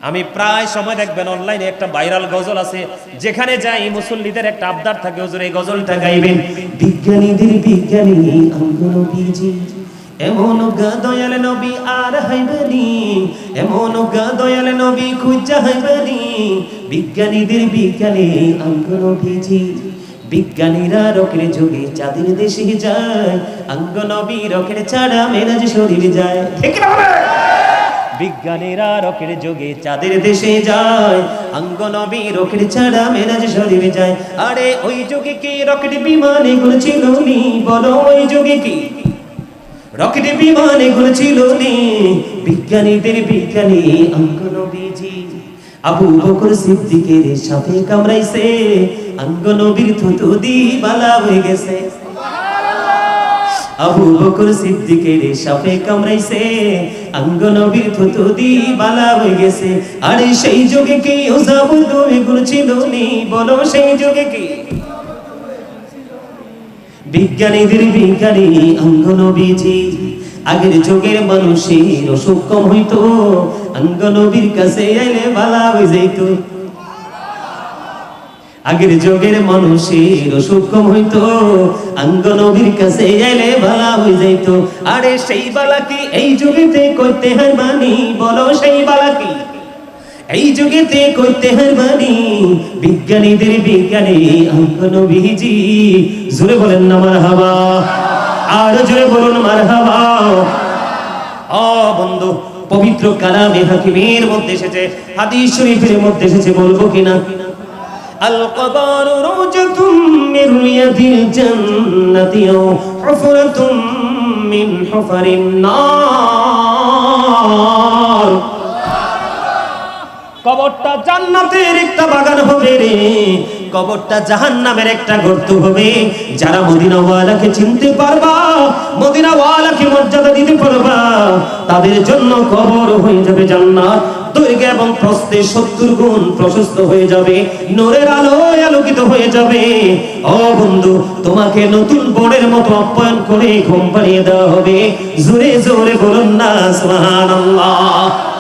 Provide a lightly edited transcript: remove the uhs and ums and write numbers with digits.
আমি প্রায় সময় দেখবেন অনলাইনে একটা ভাইরাল গজল আছে, যেখানে যাই মুসল্লিদের একটা আবদার থাকে, হুজুর এই গজলটা গাইবেন। বিজ্ঞানীদের বিজ্ঞানী আঙ্গ নবীজি, এমন গা দয়াল নবী আর হাইবানি, এমন গা দয়াল নবী খুঁজা হাইবানি। বিজ্ঞানীদের বিজ্ঞানী আঙ্গ নবীজি, বিজ্ঞানীরা রকের যুগে চাঁদের দেশে যায়, আঙ্গ নবী রকের ছাড়া মেরাজ শরীর যায়। ঠিক না? বিজ্ঞানীরা রকের যুগে চাঁদের দেশে যায়, আঙ্গ নবী রকের ছাড়া মেরাজ শরীর যায়। আরে ওই যুগে কি রকেট বিমানে ঘুরছিল নি? বলো ওই যুগে কি রকেট বিমানে ঘুরছিল নি? বিজ্ঞানীদের বিজ্ঞানী আঙ্গ নবীজি, আবু বকর সিদ্দিকের সাথে কামড়াইছে, আঙ্গ নবীর থুতু দি বালা হয়ে গেছে। আবু বকর সিদ্দিকের সাথে কামড়াইছে, আঙ্গ নবীর থুতু দি বালা হয়ে গেছে। আরে সেই যুগে কি ওজাবু দমে ঘুরছিল নি? বলো সেই যুগে কি বিজ্ঞানীদের বিজ্ঞানী আঙ্গ নবীজি। আগের যুগের মানুষের অসুখ কম হইতো, আঙ্গ নবীর কাছে আইলে বালা হয়ে যাইত। আগের যুগের মানুষের অসুখ কম হইতো, আঙ্গ নবীর কাছে আইলে বালা হয়ে যাইত। আরে সেই বালা কি এই যুগেতে করতে হয় মানি? বলো সেই বালা কি এই যুগেতে করতে হয় মানি? বিজ্ঞানীদের বিজ্ঞানী আঙ্গ নবীজি। জোরে বলেন না মারহাবা, আর জোরে বলুন মারহাবা। ও বন্ধু, পবিত্র কালামে হাকিমের মধ্যে এসেছে, হাদিস শরীফের মধ্যে এসেছে, বলবো কিনা? আল কবরু রওজাতুম মিন রিয়াদিল জান্নাতি আও হুফরাতুম মিন হুফারিন নার। কবরটা জান্নাতের একটা বাগান হবে রে, কবরটা জাহান্নামের একটা গর্ত হবে। যারা মদিনাওয়ালাকে চিনতে পারবা, মদিনাওয়ালাকে মর্যাদা দিতে পারবা, তাদের জন্য কবর হয়ে যাবে জান্নাত। দৈর্ঘ্য এবং প্রস্থে 70 গুণ প্রশস্ত হয়ে যাবে, নূরের আলোয় আলোকিত হয়ে যাবে। ও বন্ধু, তোমাকে নতুন বনের মতো আপ্যায়ন করে ঘুম পাড়িয়ে দেওয়া হবে। জোরে জোরে বলুন না সুবহানাল্লাহ।